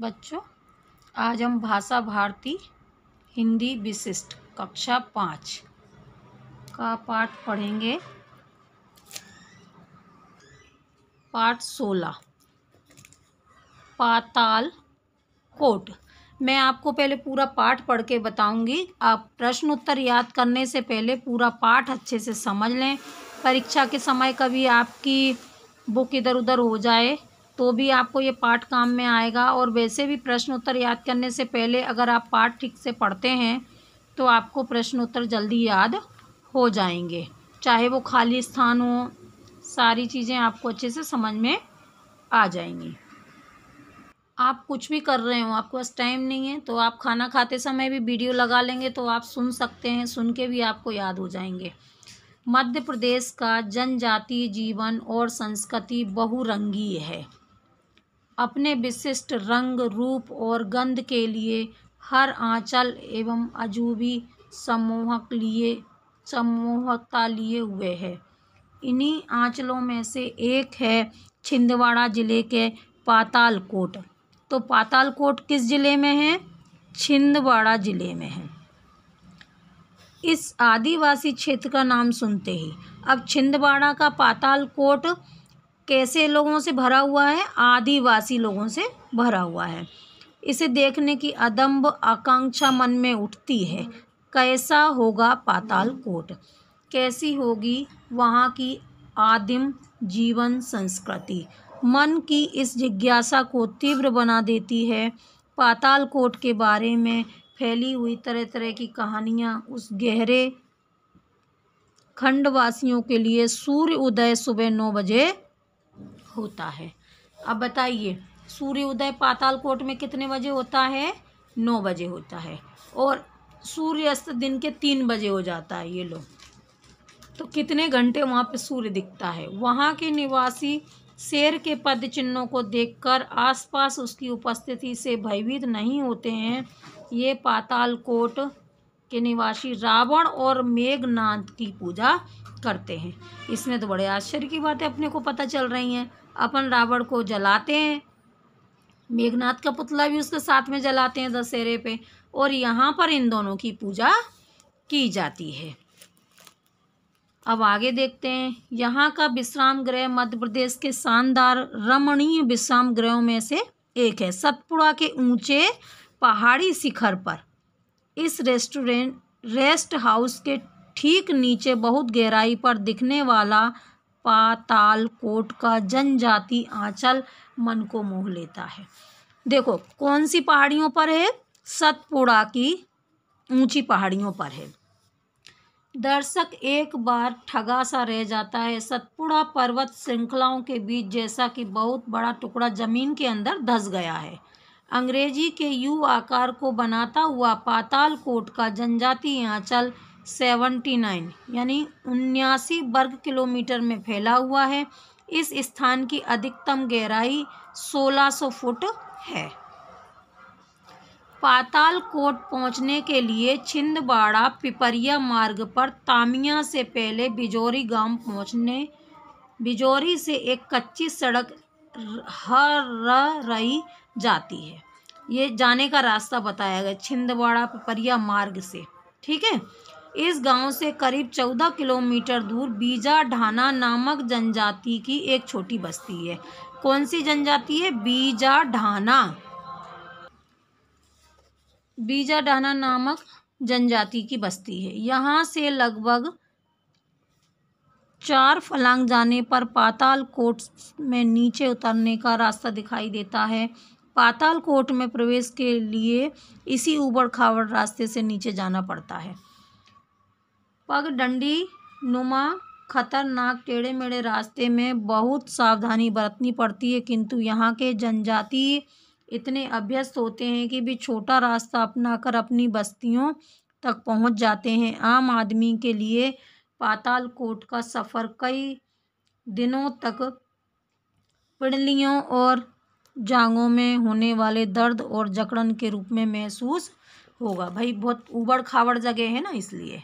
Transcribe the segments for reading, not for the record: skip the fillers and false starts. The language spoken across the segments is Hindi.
बच्चों, आज हम भाषा भारती हिंदी विशिष्ट कक्षा 5 का पाठ पढ़ेंगे। पाठ 16 पाताल कोट। मैं आपको पहले पूरा पाठ पढ़ के बताऊंगी। आप प्रश्न उत्तर याद करने से पहले पूरा पाठ अच्छे से समझ लें। परीक्षा के समय कभी आपकी बुक इधर उधर हो जाए तो भी आपको ये पाठ काम में आएगा। और वैसे भी प्रश्न उत्तर याद करने से पहले अगर आप पाठ ठीक से पढ़ते हैं तो आपको प्रश्न उत्तर जल्दी याद हो जाएंगे, चाहे वो खाली स्थान हो। सारी चीज़ें आपको अच्छे से समझ में आ जाएंगी। आप कुछ भी कर रहे हो, आपके पास टाइम नहीं है तो आप खाना खाते समय भी वीडियो लगा लेंगे तो आप सुन सकते हैं, सुन के भी आपको याद हो जाएंगे। मध्य प्रदेश का जनजातीय जीवन और संस्कृति बहुरंगी है। अपने विशिष्ट रंग, रूप और गंध के लिए हर आंचल एवं अजूबी सम्मोहकता लिए हुए है। इन्हीं आंचलों में से एक है छिंदवाड़ा जिले के पातालकोट। तो पातालकोट किस जिले में है? छिंदवाड़ा जिले में है। इस आदिवासी क्षेत्र का नाम सुनते ही अब छिंदवाड़ा का पातालकोट कैसे लोगों से भरा हुआ है? आदिवासी लोगों से भरा हुआ है। इसे देखने की अदम्ब आकांक्षा मन में उठती है। कैसा होगा पातालकोट? कैसी होगी वहाँ की आदिम जीवन संस्कृति? मन की इस जिज्ञासा को तीव्र बना देती है। पातालकोट के बारे में फैली हुई तरह तरह की कहानियाँ उस गहरे खंडवासियों के लिए सूर्य उदय सुबह 9 बजे होता है। अब बताइए, सूर्य उदय पातालकोट में कितने बजे होता है? 9 बजे होता है। और सूर्य अस्त दिन के 3 बजे हो जाता है। ये लो, तो कितने घंटे वहाँ पे सूर्य दिखता है। वहाँ के निवासी शेर के पद चिन्हों को देखकर आसपास उसकी उपस्थिति से भयभीत नहीं होते हैं। ये पातालकोट के निवासी रावण और मेघनाथ की पूजा करते हैं। इसमें तो बड़े आश्चर्य की बातें अपने को पता चल रही हैं। अपन रावण को जलाते हैं, मेघनाथ का पुतला भी उसके साथ में जलाते हैं दशहरे पे, और यहाँ पर इन दोनों की पूजा की जाती है। अब आगे देखते हैं। यहाँ का विश्राम गृह मध्य प्रदेश के शानदार रमणीय विश्राम गृहों में से एक है। सतपुड़ा के ऊंचे पहाड़ी शिखर पर इस रेस्ट हाउस के ठीक नीचे बहुत गहराई पर दिखने वाला पातालकोट का जनजाति आंचल मन को मोह लेता है। देखो कौन सी पहाड़ियों पर है? सतपुड़ा की ऊंची पहाड़ियों पर है। दर्शक एक बार ठगा सा रह जाता है। सतपुड़ा पर्वत श्रृंखलाओं के बीच जैसा कि बहुत बड़ा टुकड़ा जमीन के अंदर धंस गया है। अंग्रेजी के यू आकार को बनाता हुआ पातालकोट का जनजातीय आंचल 79 यानी 79 वर्ग किलोमीटर में फैला हुआ है। इस स्थान की अधिकतम गहराई 1600 फुट है। पातालकोट पहुंचने के लिए छिंदवाड़ा पिपरिया मार्ग पर तामिया से पहले बिजौरी गांव पहुंचने बिजौरी से एक कच्ची सड़क रही जाती है। ये जाने का रास्ता बताया गया छिंदवाड़ा पिपरिया मार्ग से। ठीक है। इस गांव से करीब 14 किलोमीटर दूर बीजा ढाना नामक जनजाति की एक छोटी बस्ती है। कौन सी जनजाति है? बीजा ढाना नामक जनजाति की बस्ती है। यहाँ से लगभग 4 फलांग जाने पर पातालकोट में नीचे उतरने का रास्ता दिखाई देता है। पातालकोट में प्रवेश के लिए इसी ऊबड़ खाबड़ रास्ते से नीचे जाना पड़ता है। पगडंडी नुमा खतरनाक टेढ़े मेढ़े रास्ते में बहुत सावधानी बरतनी पड़ती है, किंतु यहाँ के जनजाति इतने अभ्यस्त होते हैं कि भी छोटा रास्ता अपनाकर अपनी बस्तियों तक पहुँच जाते हैं। आम आदमी के लिए पातालकोट का सफ़र कई दिनों तक पिंडलियों और जांघों में होने वाले दर्द और जकड़न के रूप में महसूस होगा। भाई बहुत ऊबड़ खाबड़ जगह है ना, इसलिए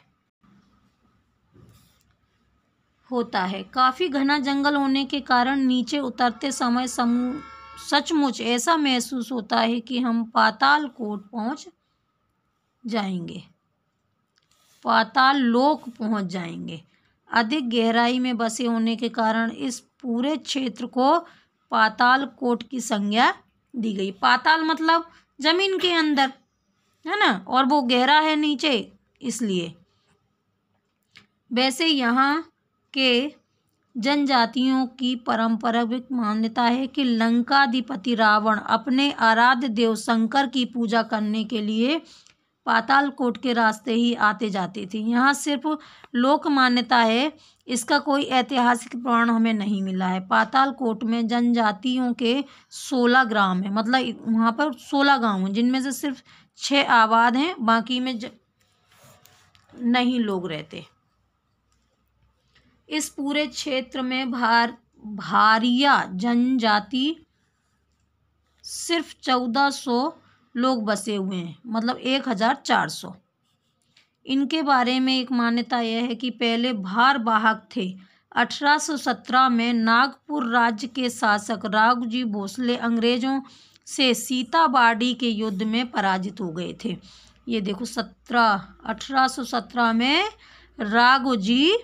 होता है। काफ़ी घना जंगल होने के कारण नीचे उतरते समय सचमुच ऐसा महसूस होता है कि हम पाताल कोट पहुंच जाएंगे, पाताल लोक पहुंच जाएंगे। अधिक गहराई में बसे होने के कारण इस पूरे क्षेत्र को पाताल कोट की संज्ञा दी गई। पाताल मतलब जमीन के अंदर, है ना, और वो गहरा है नीचे, इसलिए। वैसे यहाँ के जनजातियों की परंपरागत मान्यता है कि लंकाधिपति रावण अपने आराध्य देव शंकर की पूजा करने के लिए पातालकोट के रास्ते ही आते जाते थे। यहाँ सिर्फ लोक मान्यता है, इसका कोई ऐतिहासिक प्रमाण हमें नहीं मिला है। पातालकोट में जनजातियों के 16 ग्राम हैं, मतलब वहाँ पर 16 गांव हैं, जिनमें से सिर्फ 6 आबाद हैं, बाकी में नहीं लोग रहते। इस पूरे क्षेत्र में भारिया जनजाति सिर्फ 1400 लोग बसे हुए हैं, मतलब 1400। इनके बारे में एक मान्यता यह है कि पहले भारवाहक थे। 1817 में नागपुर राज्य के शासक राघोजी भोसले अंग्रेजों से सीताबाड़ी के युद्ध में पराजित हो गए थे। ये देखो 1817 में राघोजी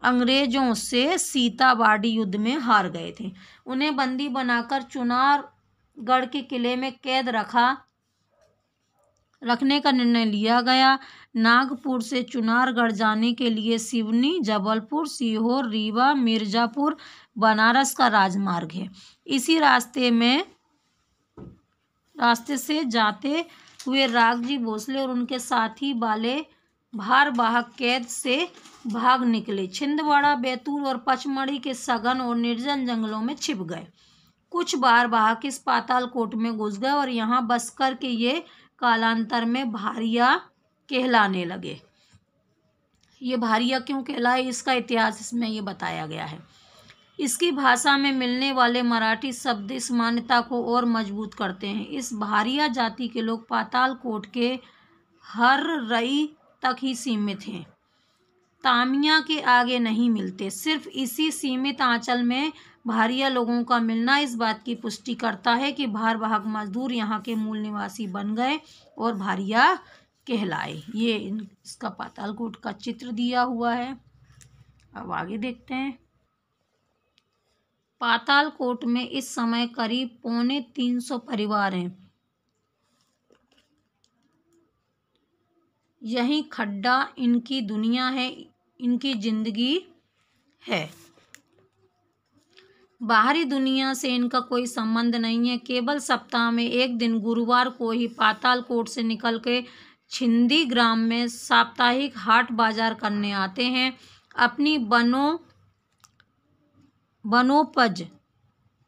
अंग्रेजों से सीताबाड़ी युद्ध में हार गए थे। उन्हें बंदी बनाकर चुनारगढ़ के किले में कैद रखने का निर्णय लिया गया। नागपुर से चुनारगढ़ जाने के लिए सिवनी, जबलपुर, सीहोर, रीवा, मिर्जापुर, बनारस का राजमार्ग है। इसी रास्ते से जाते हुए राघोजी भोसले और उनके साथी वाले भारवाहक कैद से भाग निकले। छिंदवाड़ा, बैतूल और पचमढ़ी के सघन और निर्जन जंगलों में छिप गए। कुछ भारवाहक इस पातालकोट में घुस गए और यहाँ बस कर के ये कालांतर में भारिया कहलाने लगे। ये भारिया क्यों कहलाए, इसका इतिहास इसमें ये बताया गया है। इसकी भाषा में मिलने वाले मराठी शब्द इस मान्यता को और मजबूत करते हैं। इस भारिया जाति के लोग पातालकोट के हर रई तक ही सीमित हैं, तामिया के आगे नहीं मिलते। सिर्फ इसी सीमित आंचल में भारिया लोगों का मिलना इस बात की पुष्टि करता है कि भारवाहक मजदूर यहाँ के मूल निवासी बन गए और भारिया कहलाए। ये इसका पातालकोट का चित्र दिया हुआ है। अब आगे देखते हैं। पातालकोट में इस समय करीब 350 परिवार हैं। यही खड्डा इनकी दुनिया है, इनकी जिंदगी है। बाहरी दुनिया से इनका कोई संबंध नहीं है। केवल सप्ताह में एक दिन गुरुवार को ही पातालकोट से निकल के छिंदी ग्राम में साप्ताहिक हाट बाजार करने आते हैं। अपनी वनोपज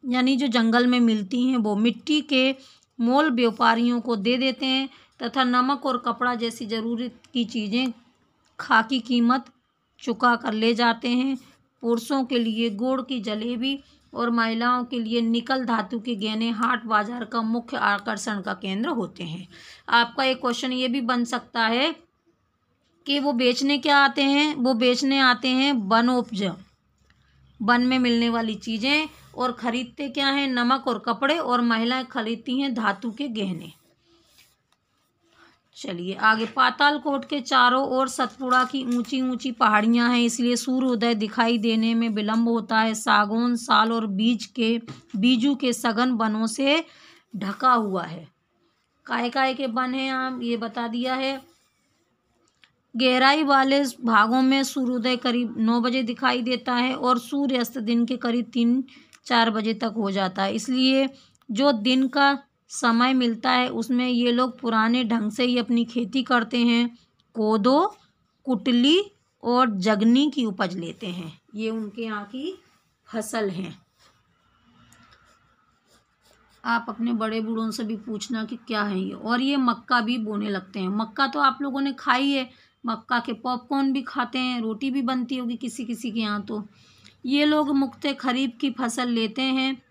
यानी जो जंगल में मिलती हैं वो मिट्टी के मोल व्यापारियों को दे देते हैं तथा नमक और कपड़ा जैसी जरूरत की चीज़ें खाकी कीमत चुका कर ले जाते हैं। पुरुषों के लिए गुड़ की जलेबी और महिलाओं के लिए निकल धातु के गहने हाट बाजार का मुख्य आकर्षण का केंद्र होते हैं। आपका एक क्वेश्चन ये भी बन सकता है कि वो बेचने क्या आते हैं, वो बेचने आते हैं वनोपज, वन में मिलने वाली चीज़ें, और खरीदते क्या हैं, नमक और कपड़े, और महिलाएं खरीदती हैं धातु के गहने। चलिए आगे। पातालकोट के चारों ओर सतपुड़ा की ऊंची ऊंची पहाड़ियां हैं, इसलिए सूर्योदय दिखाई देने में विलंब होता है। सागौन, साल और बीजू के सघन वनों से ढका हुआ है। काय के वन हैं आम, ये बता दिया है। गहराई वाले भागों में सूर्योदय करीब 9 बजे दिखाई देता है और सूर्यास्त दिन के करीब 3-4 बजे तक हो जाता है। इसलिए जो दिन का समय मिलता है उसमें ये लोग पुराने ढंग से ही अपनी खेती करते हैं। कोदो, कुटली और जगनी की उपज लेते हैं। ये उनके यहाँ की फसल है। आप अपने बड़े बूढ़ों से भी पूछना कि क्या है ये। और ये मक्का भी बोने लगते हैं। मक्का तो आप लोगों ने खाई है, मक्का के पॉपकॉर्न भी खाते हैं, रोटी भी बनती होगी किसी किसी के यहाँ। तो ये लोग मुख्यतः खरीफ की फसल लेते हैं।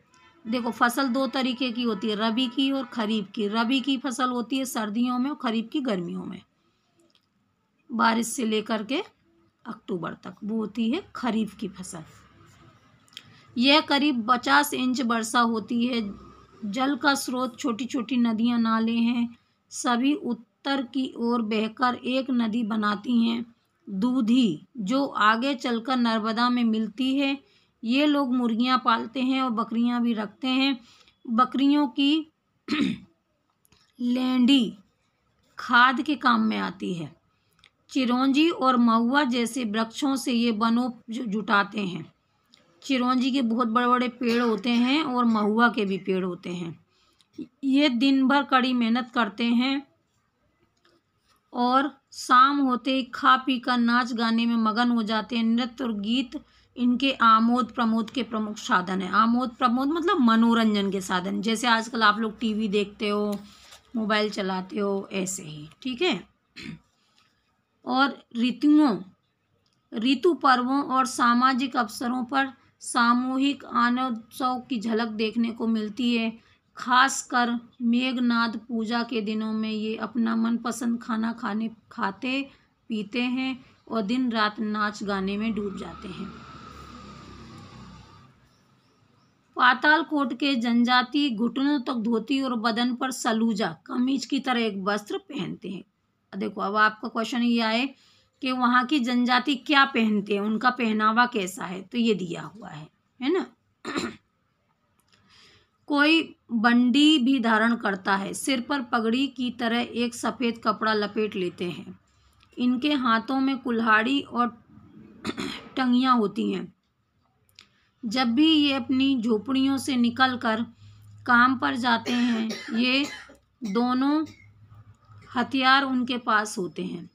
देखो फसल 2 तरीके की होती है, रबी की और खरीफ की। रबी की फसल होती है सर्दियों में और खरीफ की गर्मियों में, बारिश से लेकर के अक्टूबर तक, वो होती है खरीफ की फसल। यह करीब 50 इंच वर्षा होती है जल का स्रोत छोटी छोटी नदियाँ नाले हैं, सभी उत्तर की ओर बहकर एक नदी बनाती हैं, दूधी, जो आगे चलकर नर्मदा में मिलती है। ये लोग मुर्गियाँ पालते हैं और बकरियाँ भी रखते हैं। बकरियों की लेंडी खाद के काम में आती है। चिरौंजी और महुआ जैसे वृक्षों से ये बनोपज जुटाते हैं। चिरौंजी के बहुत बड़े बड़े पेड़ होते हैं और महुआ के भी पेड़ होते हैं। ये दिन भर कड़ी मेहनत करते हैं और शाम होते ही खा पी कर नाच गाने में मगन हो जाते हैं। नृत्य और गीत इनके आमोद प्रमोद के प्रमुख साधन है। आमोद प्रमोद मतलब मनोरंजन के साधन, जैसे आजकल आप लोग टीवी देखते हो, मोबाइल चलाते हो, ऐसे ही, ठीक है। और ऋतु पर्वों और सामाजिक अवसरों पर सामूहिक आनंदोत्सव की झलक देखने को मिलती है। खासकर मेघनाद पूजा के दिनों में ये अपना मनपसंद खाना खाते पीते हैं और दिन रात नाच गाने में डूब जाते हैं। पातालकोट के जनजाति घुटनों तक धोती और बदन पर सलूजा कमीज की तरह एक वस्त्र पहनते हैं। देखो अब आपका क्वेश्चन ये आए कि वहाँ की जनजाति क्या पहनते हैं, उनका पहनावा कैसा है, तो ये दिया हुआ है ना। कोई बंडी भी धारण करता है, सिर पर पगड़ी की तरह एक सफ़ेद कपड़ा लपेट लेते हैं। इनके हाथों में कुल्हाड़ी और टंगियाँ होती हैं। जब भी ये अपनी झोपड़ियों से निकलकर काम पर जाते हैं, ये दोनों हथियार उनके पास होते हैं।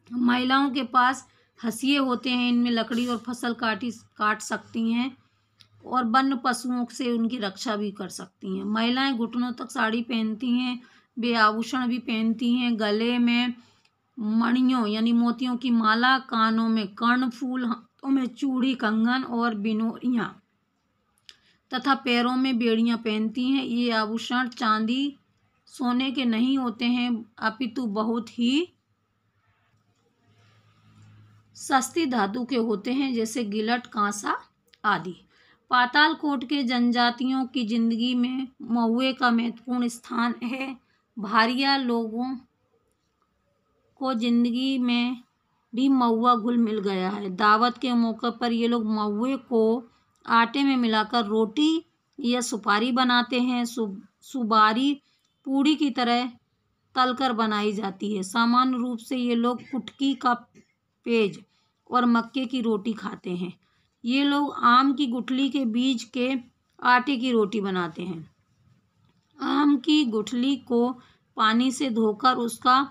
महिलाओं के पास हंसिए होते हैं, इनमें लकड़ी और फसल काट सकती हैं और वन्य पशुओं से उनकी रक्षा भी कर सकती हैं। महिलाएं घुटनों तक साड़ी पहनती हैं, वे आभूषण भी पहनती हैं, गले में मणियों यानी मोतियों की माला, कानों में कर्णफूल, हाथों में चूड़ी, कंगन और बिनोरियाँ तथा पैरों में बेड़ियाँ पहनती हैं। ये आभूषण चांदी सोने के नहीं होते हैं, अपितु बहुत ही सस्ती धातु के होते हैं, जैसे गिलट, कांसा आदि। पातालकोट के जनजातियों की जिंदगी में महुए का महत्वपूर्ण स्थान है। भारिया लोगों को जिंदगी में भी महुआ घुल मिल गया है। दावत के मौके पर ये लोग महुए को आटे में मिलाकर रोटी या सुपारी बनाते हैं। सुपारी पूड़ी की तरह तलकर बनाई जाती है। सामान्य रूप से ये लोग कुटकी का पेज और मक्के की रोटी खाते हैं। ये लोग आम की गुठली के बीज के आटे की रोटी बनाते हैं। आम की गुठली को पानी से धोकर उसका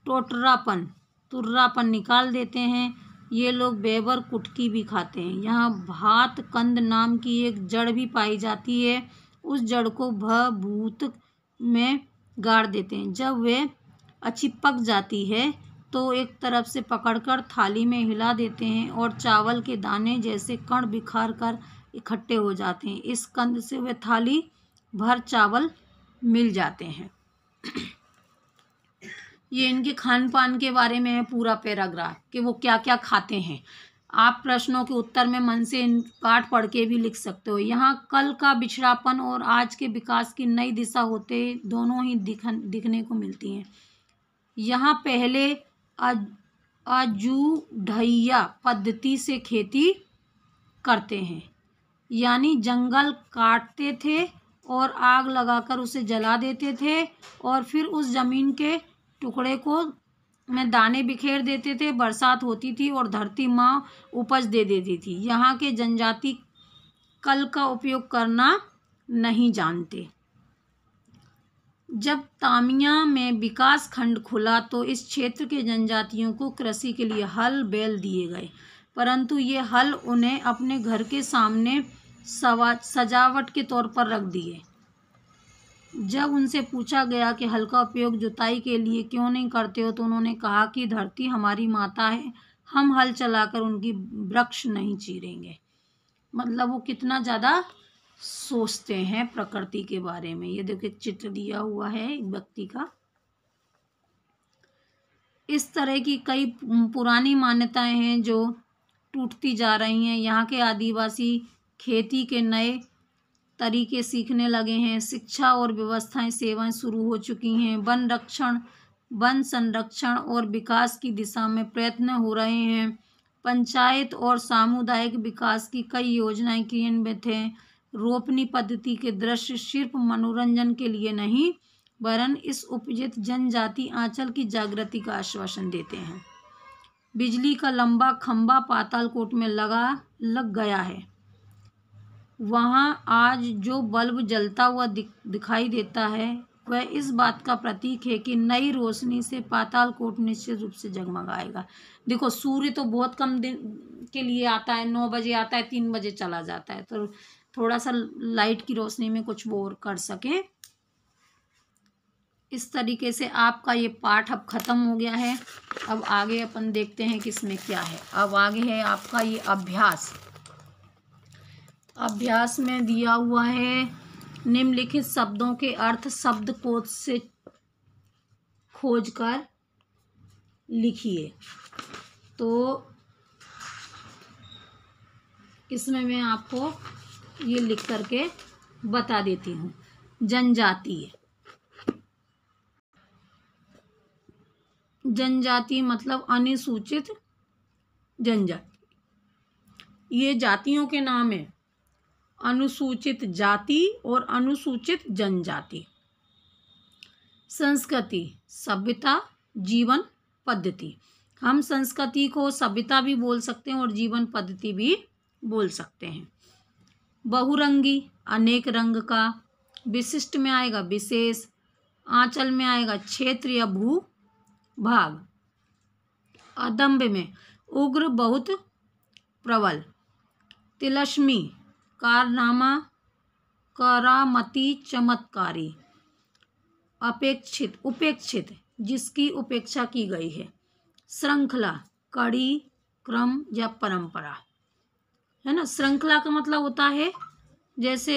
तुर्रापन निकाल देते हैं। ये लोग बेवर कुटकी भी खाते हैं। यहाँ भात कंद नाम की एक जड़ भी पाई जाती है। उस जड़ को भूत में गाड़ देते हैं। जब वे अच्छी पक जाती है तो एक तरफ से पकड़कर थाली में हिला देते हैं और चावल के दाने जैसे कण बिखार कर इकट्ठे हो जाते हैं। इस कंद से वे थाली भर चावल मिल जाते हैं। ये इनके खान पान के बारे में है पूरा पैराग्राफ कि वो क्या क्या खाते हैं। आप प्रश्नों के उत्तर में मन से पाठ पढ़ के भी लिख सकते हो। यहाँ कल का बिछड़ापन और आज के विकास की नई दिशा होते दोनों ही दिखने को मिलती हैं। यहाँ पहले आजूढैया पद्धति से खेती करते हैं, यानी जंगल काटते थे और आग लगाकर उसे जला देते थे और फिर उस जमीन के टुकड़े को में दाने बिखेर देते थे। बरसात होती थी और धरती माँ उपज दे देती थी। यहाँ के जनजाति कल का उपयोग करना नहीं जानते। जब तामिया में विकास खंड खुला तो इस क्षेत्र के जनजातियों को कृषि के लिए हल बैल दिए गए, परंतु ये हल उन्हें अपने घर के सामने सजावट के तौर पर रख दिए। जब उनसे पूछा गया कि हल का उपयोग जुताई के लिए क्यों नहीं करते हो, तो उन्होंने कहा कि धरती हमारी माता है, हम हल चलाकर उनकी वृक्ष नहीं चीरेंगे। मतलब वो कितना ज़्यादा सोचते हैं प्रकृति के बारे में। ये देखो एक चित्र दिया हुआ है एक व्यक्ति का। इस तरह की कई पुरानी मान्यताएं हैं जो टूटती जा रही हैं। यहाँ के आदिवासी खेती के नए तरीके सीखने लगे हैं। शिक्षा और व्यवस्थाएं सेवाएं शुरू हो चुकी हैं। वन संरक्षण और विकास की दिशा में प्रयत्न हो रहे हैं। पंचायत और सामुदायिक विकास की कई योजनाएं क्रियान्वित हैं। रोपनी पद्धति के दृश्य सिर्फ मनोरंजन के लिए नहीं वरन इस उपजित जनजाति आंचल की जागृति का आश्वासन देते हैं। बिजली का लंबा खंभा पातालकोट में लग गया है। वहां आज जो बल्ब जलता हुआ दिखाई देता है वह इस बात का प्रतीक है कि नई रोशनी से पातालकोट निश्चित रूप से जगमगाएगा। देखो, सूर्य तो बहुत कम दिन के लिए आता है, 9 बजे आता है, 3 बजे चला जाता है, तो थोड़ा सा लाइट की रोशनी में कुछ वो और कर सके। इस तरीके से आपका ये पाठ अब खत्म हो गया है। अब आगे अपन देखते हैं कि इसमें क्या है। अब आगे है आपका ये अभ्यास। अभ्यास में दिया हुआ है निम्नलिखित शब्दों के अर्थ शब्दकोश से खोजकर लिखिए। तो इसमें मैं आपको ये लिख करके बता देती हूँ। जनजातीय, जनजाति मतलब अनुसूचित जनजाति। ये जातियों के नाम है, अनुसूचित जाति और अनुसूचित जनजाति। संस्कृति, सभ्यता, जीवन पद्धति। हम संस्कृति को सभ्यता भी बोल सकते हैं और जीवन पद्धति भी बोल सकते हैं। बहुरंगी, अनेक रंग का। विशिष्ट में आएगा विशेष। आंचल में आएगा क्षेत्र या भू भाग। अदम्भ में उग्र, बहुत प्रबल। तिलस्मी, कारनामा, करामती, चमत्कारी। अपेक्षित, उपेक्षित, जिसकी उपेक्षा की गई है। श्रृंखला, कड़ी, क्रम या परंपरा, है ना। श्रृंखला का मतलब होता है जैसे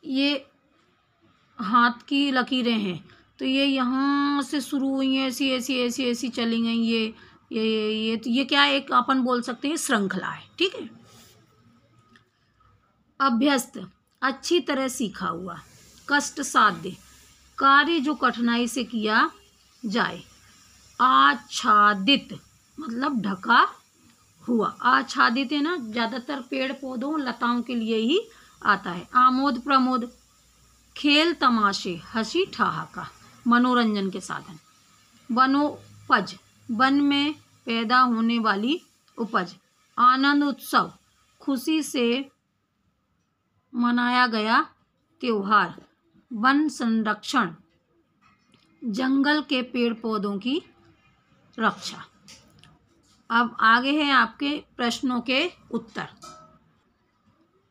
ये हाथ की लकीरें हैं, तो ये यहाँ से शुरू हुई हैं, ऐसी ऐसी ऐसी ऐसी चली गई। ये तो ये क्या है, एक अपन बोल सकते हैं श्रृंखला है, ठीक है। अभ्यस्त, अच्छी तरह सीखा हुआ। कष्ट साध्य, कार्य जो कठिनाई से किया जाए। आच्छादित मतलब ढका हुआ। आच्छादित है ना, ज्यादातर पेड़ पौधों लताओं के लिए ही आता है। आमोद प्रमोद, खेल तमाशे, हंसी ठहाका, मनोरंजन के साधन। वनोपज, वन में पैदा होने वाली उपज। आनंद उत्सव, खुशी से मनाया गया त्योहार। वन संरक्षण, जंगल के पेड़ पौधों की रक्षा। अब आगे है आपके प्रश्नों के उत्तर।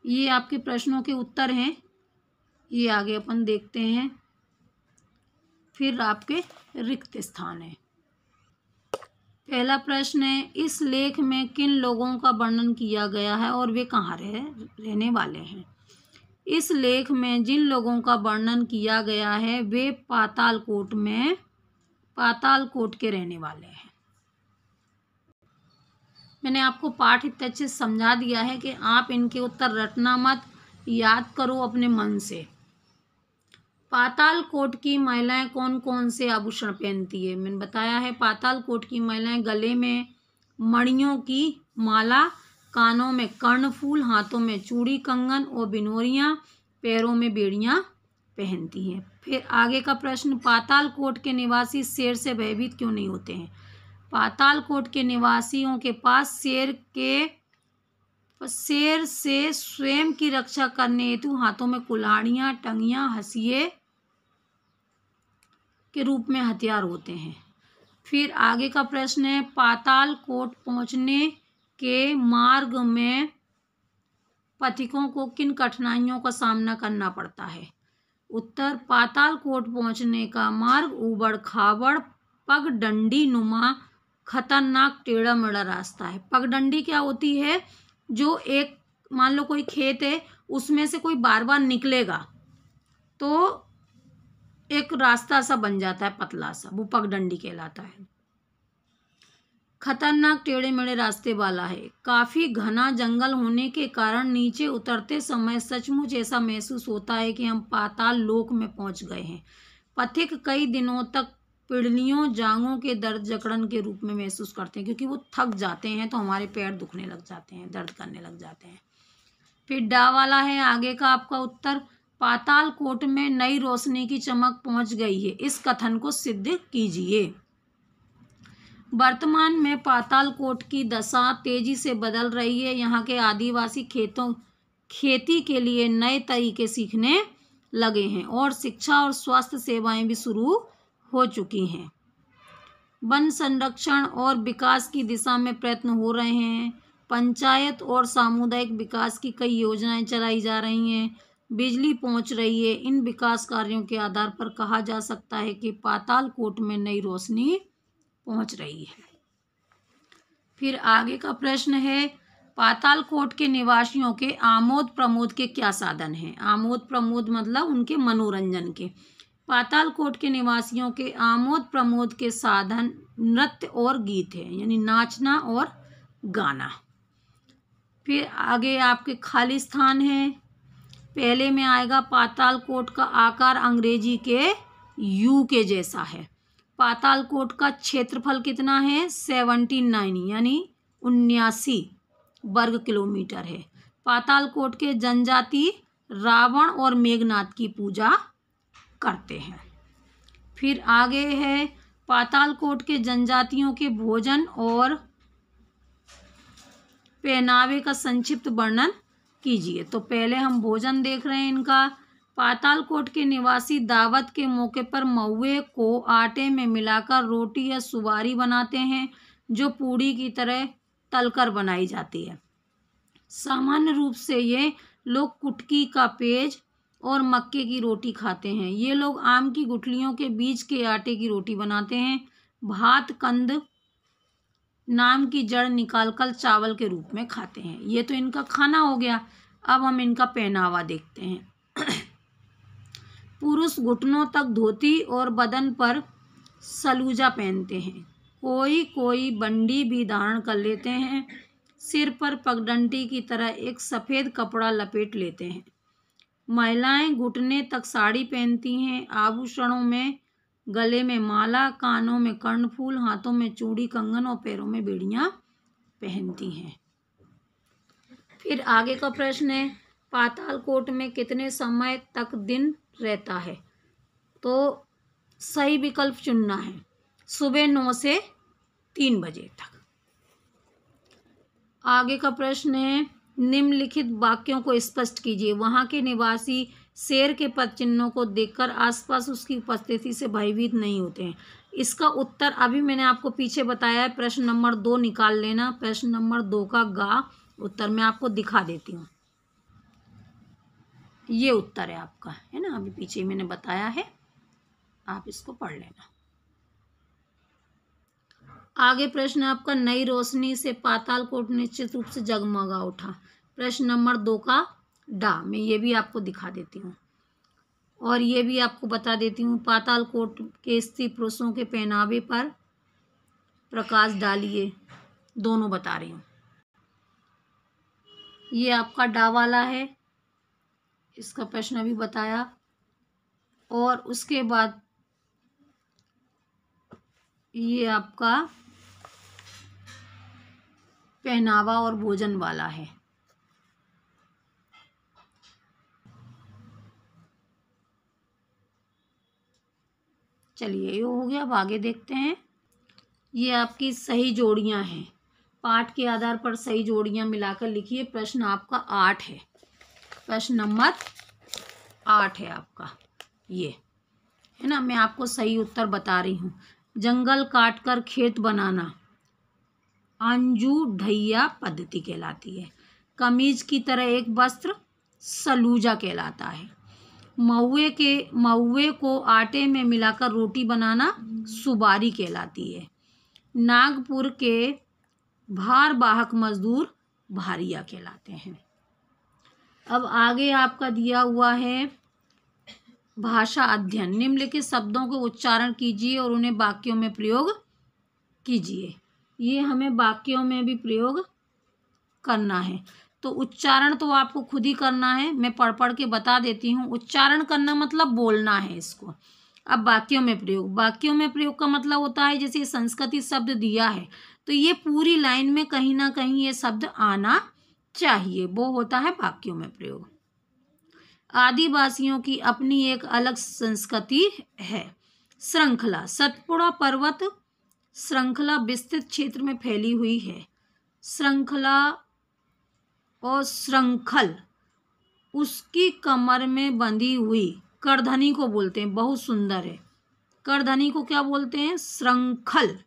ये आपके प्रश्नों के उत्तर हैं, ये आगे अपन देखते हैं। फिर आपके रिक्त स्थान है। पहला प्रश्न है, इस लेख में किन लोगों का वर्णन किया गया है और वे कहाँ रहने वाले हैं। इस लेख में जिन लोगों का वर्णन किया गया है वे पातालकोट के रहने वाले हैं। मैंने आपको पाठ इतने अच्छे से समझा दिया है कि आप इनके उत्तर रटना मत, याद करो अपने मन से। पातालकोट की महिलाएं कौन कौन से आभूषण पहनती है। मैंने बताया है पातालकोट की महिलाएं गले में मणियों की माला, कानों में कर्णफूल, हाथों में चूड़ी कंगन और बिनोरियां, पैरों में बेड़ियां पहनती हैं। फिर आगे का प्रश्न, पातालकोट के निवासी शेर से भयभीत क्यों नहीं होते हैं। पातालकोट के निवासियों के पास शेर से स्वयं की रक्षा करने हेतु हाथों में कुल्हाड़ियां, टंगियां, हंसिए के रूप में हथियार होते हैं। फिर आगे का प्रश्न है, पातालकोट पहुंचने के मार्ग में पथिकों को किन कठिनाइयों का सामना करना पड़ता है। उत्तर, पातालकोट पहुंचने का मार्ग ऊबड़ खाबड़, पगडंडी नुमा, खतरनाक टेढ़ा मेढ़ा रास्ता है। पगडंडी क्या होती है, जो एक मान लो कोई खेत है उसमें से कोई बार बार निकलेगा तो एक रास्ता सा बन जाता है पतला सा, वो पगडंडी कहलाता है। खतरनाक टेढ़े मेढ़े रास्ते वाला है। काफ़ी घना जंगल होने के कारण नीचे उतरते समय सचमुच ऐसा महसूस होता है कि हम पाताल लोक में पहुंच गए हैं। पथिक कई दिनों तक पीड़ियों जांघों के दर्द जकड़न के रूप में महसूस करते हैं, क्योंकि वो थक जाते हैं तो हमारे पैर दुखने लग जाते हैं, दर्द करने लग जाते हैं। फिर डा वाला है आगे का आपका उत्तर, पाताल कोट में नई रोशनी की चमक पहुंच गई है, इस कथन को सिद्ध कीजिए। वर्तमान में पाताल कोट की दशा तेजी से बदल रही है। यहाँ के आदिवासी खेती के लिए नए तरीके सीखने लगे हैं और शिक्षा और स्वास्थ्य सेवाएं भी शुरू हो चुकी हैं। वन संरक्षण और विकास की दिशा में प्रयत्न हो रहे हैं। पंचायत और सामुदायिक विकास की कई योजनाएं चलाई जा रही हैं। बिजली पहुंच रही है। इन विकास कार्यों के आधार पर कहा जा सकता है कि पाताल कोट में नई रोशनी पहुंच रही है। फिर आगे का प्रश्न है, पाताल कोट के निवासियों के आमोद प्रमोद के क्या साधन हैं? आमोद प्रमोद मतलब उनके मनोरंजन के। पाताल कोट के निवासियों के आमोद प्रमोद के साधन नृत्य और गीत है, यानी नाचना और गाना। फिर आगे आपके खाली स्थान है। पहले में आएगा पाताल कोट का आकार अंग्रेजी के यू के जैसा है। पाताल कोट का क्षेत्रफल कितना है? 79 यानी 79 वर्ग किलोमीटर है। पाताल कोट के जनजाति रावण और मेघनाथ की पूजा करते हैं। फिर आगे है, पाताल कोट के जनजातियों के भोजन और पहनावे का संक्षिप्त वर्णन कीजिए। तो पहले हम भोजन देख रहे हैं इनका। पाताल कोट के निवासी दावत के मौके पर महुए को आटे में मिलाकर रोटी या सुवारी बनाते हैं, जो पूड़ी की तरह तलकर बनाई जाती है। सामान्य रूप से ये लोग कुटकी का पेज और मक्के की रोटी खाते हैं। ये लोग आम की गुठलियों के बीज के आटे की रोटी बनाते हैं। भात कंद नाम की जड़ निकालकर चावल के रूप में खाते हैं। ये तो इनका खाना हो गया। अब हम इनका पहनावा देखते हैं। पुरुष घुटनों तक धोती और बदन पर सलूजा पहनते हैं। कोई कोई बंडी भी धारण कर लेते हैं। सिर पर पगडंडी की तरह एक सफ़ेद कपड़ा लपेट लेते हैं। महिलाएं घुटने तक साड़ी पहनती हैं। आभूषणों में गले में माला, कानों में कर्णफूल, हाथों में चूड़ी कंगन और पैरों में बेड़ियां पहनती हैं। फिर आगे का प्रश्न है, पाताल कोट में कितने समय तक दिन रहता है? तो सही विकल्प चुनना है। सुबह 9 से 3 बजे तक। आगे का प्रश्न है, निम्नलिखित वाक्यों को स्पष्ट कीजिए। वहां के निवासी शेर के पद चिन्हों को देखकर आसपास उसकी उपस्थिति से भयभीत नहीं होते हैं। इसका उत्तर अभी मैंने आपको पीछे बताया है। प्रश्न नंबर 2 निकाल लेना। प्रश्न नंबर 2 का गा उत्तर मैं आपको दिखा देती हूँ। ये उत्तर है आपका, है ना, अभी पीछे मैंने बताया है, आप इसको पढ़ लेना। आगे प्रश्न आपका, नई रोशनी से पाताल कोट निश्चित रूप से जगमगा उठा। प्रश्न नंबर 2 का डा मैं ये भी आपको दिखा देती हूँ और ये भी आपको बता देती हूँ। पाताल कोट के स्त्री पुरुषों के पहनावे पर प्रकाश डालिए, दोनों बता रही हूँ। ये आपका डा वाला है, इसका प्रश्न अभी बताया। और उसके बाद ये आपका पहनावा और भोजन वाला है। चलिए ये हो गया। अब आगे देखते हैं। ये आपकी सही जोड़ियां हैं। पाठ के आधार पर सही जोड़ियां मिलाकर लिखिए। प्रश्न आपका 8 है। प्रश्न नंबर 8 है आपका, ये है ना। मैं आपको सही उत्तर बता रही हूँ। जंगल काटकर खेत बनाना अंजू ढैया पद्धति कहलाती है। कमीज की तरह एक वस्त्र सलूजा कहलाता है। महुए को आटे में मिलाकर रोटी बनाना सुबारी कहलाती है। नागपुर के भार वाहक मजदूर भारिया कहलाते हैं। अब आगे आपका दिया हुआ है भाषा अध्ययन। निम्नलिखित शब्दों को उच्चारण कीजिए और उन्हें वाक्यों में प्रयोग कीजिए। ये हमें वाक्यों में भी प्रयोग करना है। तो उच्चारण तो आपको खुद ही करना है, मैं पढ़ पढ़ के बता देती हूँ। उच्चारण करना मतलब बोलना है इसको। अब वाक्यों में प्रयोग, वाक्यों में प्रयोग का मतलब होता है जैसे संस्कृति शब्द दिया है तो ये पूरी लाइन में कहीं ना कहीं ये शब्द आना चाहिए, वो होता है वाक्यों में प्रयोग। आदिवासियों की अपनी एक अलग संस्कृति है। श्रृंखला, सतपुड़ा पर्वत श्रृंखला विस्तृत क्षेत्र में फैली हुई है। श्रृंखला और श्रृंखल उसकी कमर में बंधी हुई करधनी को बोलते हैं, बहुत सुंदर है। करधनी को क्या बोलते हैं? श्रृंखल।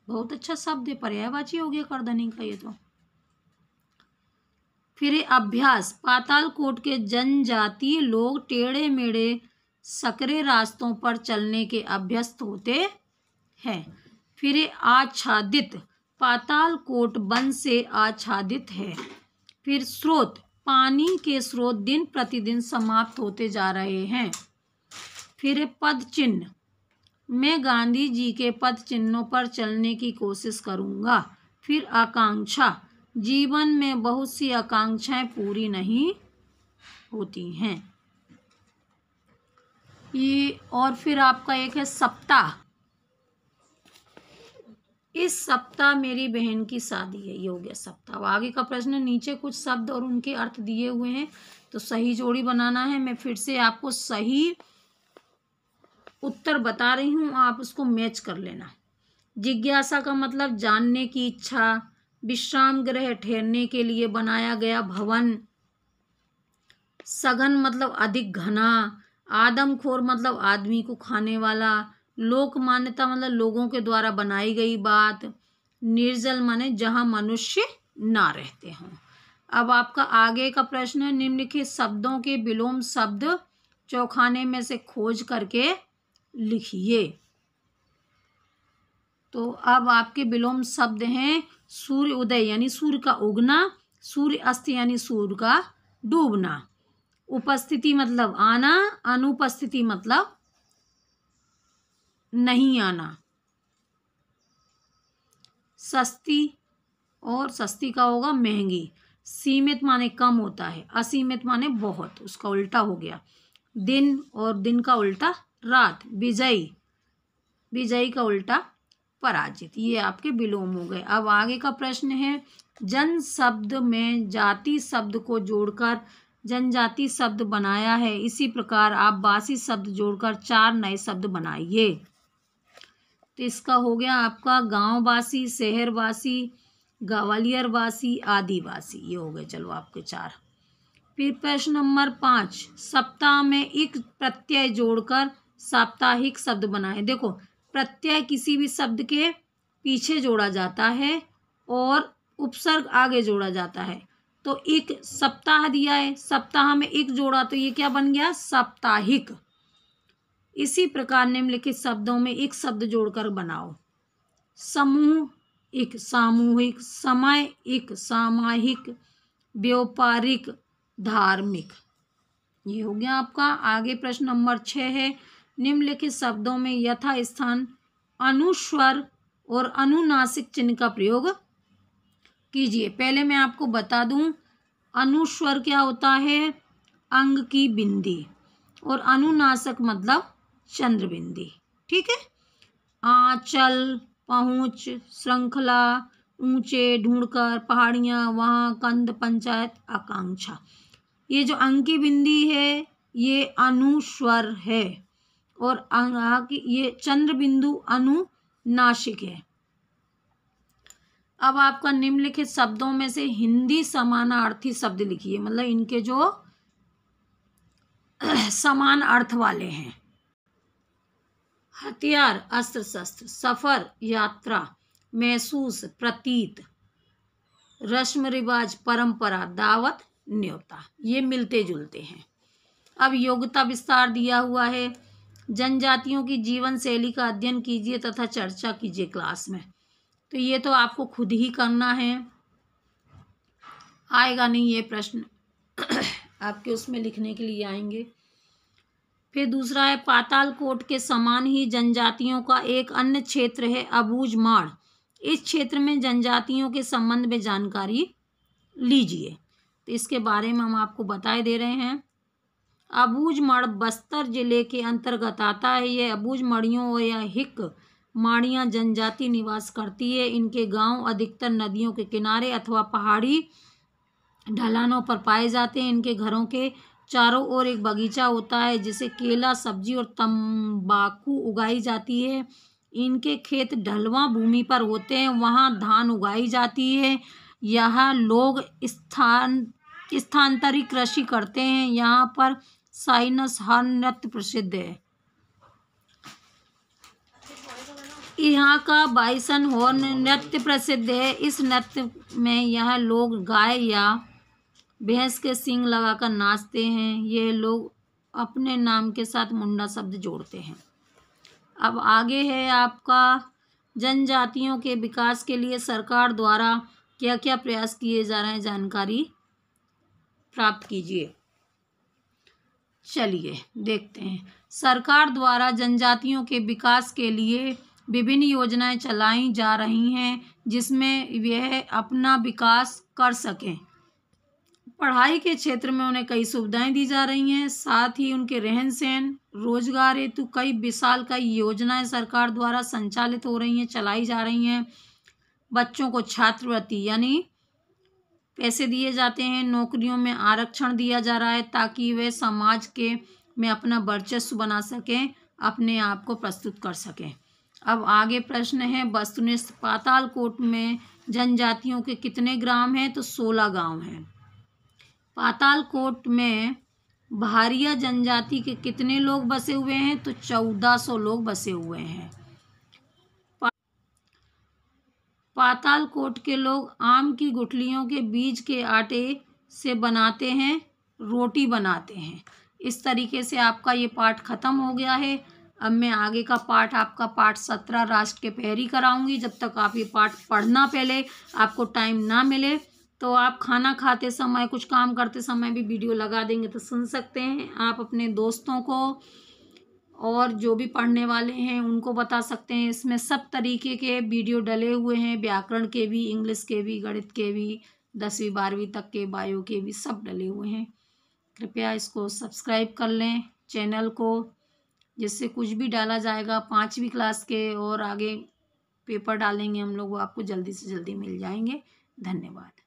बहुत अच्छा शब्द है, पर्यायवाची हो गया करधनी का ये तो। फिर अभ्यास, पातालकोट के जनजातीय लोग टेढ़े मेढ़े सकरे रास्तों पर चलने के अभ्यस्त होते हैं। फिर आच्छादित, पातालकोट वन से आच्छादित है। फिर स्रोत, पानी के स्रोत दिन प्रतिदिन समाप्त होते जा रहे हैं। फिर पद चिन्ह, मैं गांधी जी के पद चिन्हों पर चलने की कोशिश करूंगा। फिर आकांक्षा, जीवन में बहुत सी आकांक्षाएं पूरी नहीं होती हैं। ये और फिर आपका एक है सप्ताह, इस सप्ताह मेरी बहन की शादी है, ये हो गया सप्ताह। अब आगे का प्रश्न, नीचे कुछ शब्द और उनके अर्थ दिए हुए हैं तो सही जोड़ी बनाना है। मैं फिर से आपको सही उत्तर बता रही हूँ, आप उसको मैच कर लेना। जिज्ञासा का मतलब जानने की इच्छा। विश्राम गृह, ठहरने के लिए बनाया गया भवन। सघन मतलब अधिक घना। आदमखोर मतलब आदमी को खाने वाला। लोक मान्यता मतलब लोगों के द्वारा बनाई गई बात। निर्जल माने जहां मनुष्य ना रहते हों। अब आपका आगे का प्रश्न है, निम्नलिखित शब्दों के विलोम शब्द चौखाने में से खोज करके लिखिए। तो अब आपके विलोम शब्द हैं सूर्य उदय यानी सूर्य का उगना, सूर्य अस्त यानी सूर्य का डूबना। उपस्थिति मतलब आना, अनुपस्थिति मतलब नहीं आना। सस्ती, और सस्ती का होगा महंगी। सीमित माने कम होता है, असीमित माने बहुत, उसका उल्टा हो गया। दिन, और दिन का उल्टा रात। विजयी, विजयी का उल्टा पराजित। ये आपके विलोम हो गए। अब आगे का प्रश्न है, जन शब्द में जाति शब्द को जोड़कर जनजाति शब्द बनाया है, इसी प्रकार आप बासी शब्द जोड़कर 4 नए शब्द बनाइए। तो इसका हो गया आपका गांववासी, शहरवासी, ग्वालियरवासी, आदिवासी। ये हो गए चलो आपके 4। फिर प्रश्न नंबर 5, सप्ताह में एक प्रत्यय जोड़कर साप्ताहिक शब्द बनाए। देखो, प्रत्यय किसी भी शब्द के पीछे जोड़ा जाता है और उपसर्ग आगे जोड़ा जाता है। तो एक सप्ताह दिया है, सप्ताह में एक जोड़ा तो ये क्या बन गया? साप्ताहिक। इसी प्रकार निम्नलिखित शब्दों में एक शब्द जोड़कर बनाओ। समूह एक, सामूहिक। समय एक, सामाहिक। व्यापारिक, धार्मिक। ये हो गया आपका। आगे प्रश्न नंबर 6 है, निम्नलिखित शब्दों में यथा स्थान अनुस्वर और अनुनासिक चिन्ह का प्रयोग कीजिए। पहले मैं आपको बता दूं, अनुस्वर क्या होता है? अंग की बिंदी, और अनुनासिक मतलब चंद्र बिंदी। ठीक है। आंचल, पहुंच, श्रृंखला, ऊंचे, ढूंढकर, पहाड़ियां, वहां, कंद, पंचायत, आकांक्षा। ये जो अंग की बिंदी है ये अनुस्वर है, और ये चंद्र बिंदु अनुनासिक है। अब आपका निम्नलिखित शब्दों में से हिंदी समानार्थी शब्द लिखिए, मतलब इनके जो समान अर्थ वाले हैं। हथियार, अस्त्र शस्त्र। सफर, यात्रा। महसूस, प्रतीत। रस्म रिवाज, परंपरा। दावत, न्योता। ये मिलते जुलते हैं। अब योग्यता विस्तार दिया हुआ है, जनजातियों की जीवन शैली का अध्ययन कीजिए तथा चर्चा कीजिए क्लास में। तो ये तो आपको खुद ही करना है, आएगा नहीं ये प्रश्न आपके उसमें लिखने के लिए आएंगे। फिर दूसरा है, पातालकोट के समान ही जनजातियों का एक अन्य क्षेत्र है अबूझमाड़। इस क्षेत्र में जनजातियों के संबंध में जानकारी लीजिए। तो इसके बारे में हम आपको बताए दे रहे हैं। अबूझमाड़ बस्तर जिले के अंतर्गत आता है। यह अबूझमाड़ियों या हिक माड़ियाँ जनजाति निवास करती है। इनके गांव अधिकतर नदियों के किनारे अथवा पहाड़ी ढलानों पर पाए जाते हैं। इनके घरों के चारों ओर एक बगीचा होता है जिसे केला, सब्जी और तंबाकू उगाई जाती है। इनके खेत ढलवां भूमि पर होते हैं, वहाँ धान उगाई जाती है। यहाँ लोग स्थानांतरित कृषि करते हैं। यहाँ पर साइनस हॉर्न नृत्य प्रसिद्ध है। यहाँ का बाइसन हॉर्न नृत्य प्रसिद्ध है। इस नृत्य में यह लोग गाय या भैंस के सींग लगाकर नाचते हैं। यह लोग अपने नाम के साथ मुंडा शब्द जोड़ते हैं। अब आगे है आपका जनजातियों के विकास के लिए सरकार द्वारा क्या क्या प्रयास किए जा रहे हैं, जानकारी प्राप्त कीजिए। चलिए देखते हैं। सरकार द्वारा जनजातियों के विकास के लिए विभिन्न योजनाएं चलाई जा रही हैं जिसमें वह अपना विकास कर सकें। पढ़ाई के क्षेत्र में उन्हें कई सुविधाएं दी जा रही हैं। साथ ही उनके रहन सहन, रोजगार हेतु कई विशालकाय योजनाएं सरकार द्वारा संचालित हो रही हैं, चलाई जा रही हैं। बच्चों को छात्रवृत्ति यानी पैसे दिए जाते हैं। नौकरियों में आरक्षण दिया जा रहा है ताकि वे समाज के में अपना वर्चस्व बना सकें, अपने आप को प्रस्तुत कर सकें। अब आगे प्रश्न है, वस्तुनिष्ठ पातालकोट में जनजातियों के कितने ग्राम हैं? तो 16 गांव हैं। पातालकोट में भारिया जनजाति के कितने लोग बसे हुए हैं? तो 1400 लोग बसे हुए हैं। पातालकोट के लोग आम की गुठलियों के बीज के आटे से बनाते हैं, रोटी बनाते हैं। इस तरीके से आपका ये पाठ खत्म हो गया है। अब मैं आगे का पाठ आपका पाठ 17 राष्ट्र के पैरी कराऊंगी। जब तक आप ये पाठ पढ़ना, पहले आपको टाइम ना मिले तो आप खाना खाते समय, कुछ काम करते समय भी वीडियो लगा देंगे तो सुन सकते हैं। आप अपने दोस्तों को और जो भी पढ़ने वाले हैं उनको बता सकते हैं। इसमें सब तरीके के वीडियो डले हुए हैं, व्याकरण के भी, इंग्लिश के भी, गणित के भी, 10वीं 12वीं तक के, बायो के भी, सब डले हुए हैं। कृपया इसको सब्सक्राइब कर लें चैनल को, जिससे कुछ भी डाला जाएगा 5वीं क्लास के और आगे पेपर डालेंगे हम लोग, वो आपको जल्दी से जल्दी मिल जाएंगे। धन्यवाद।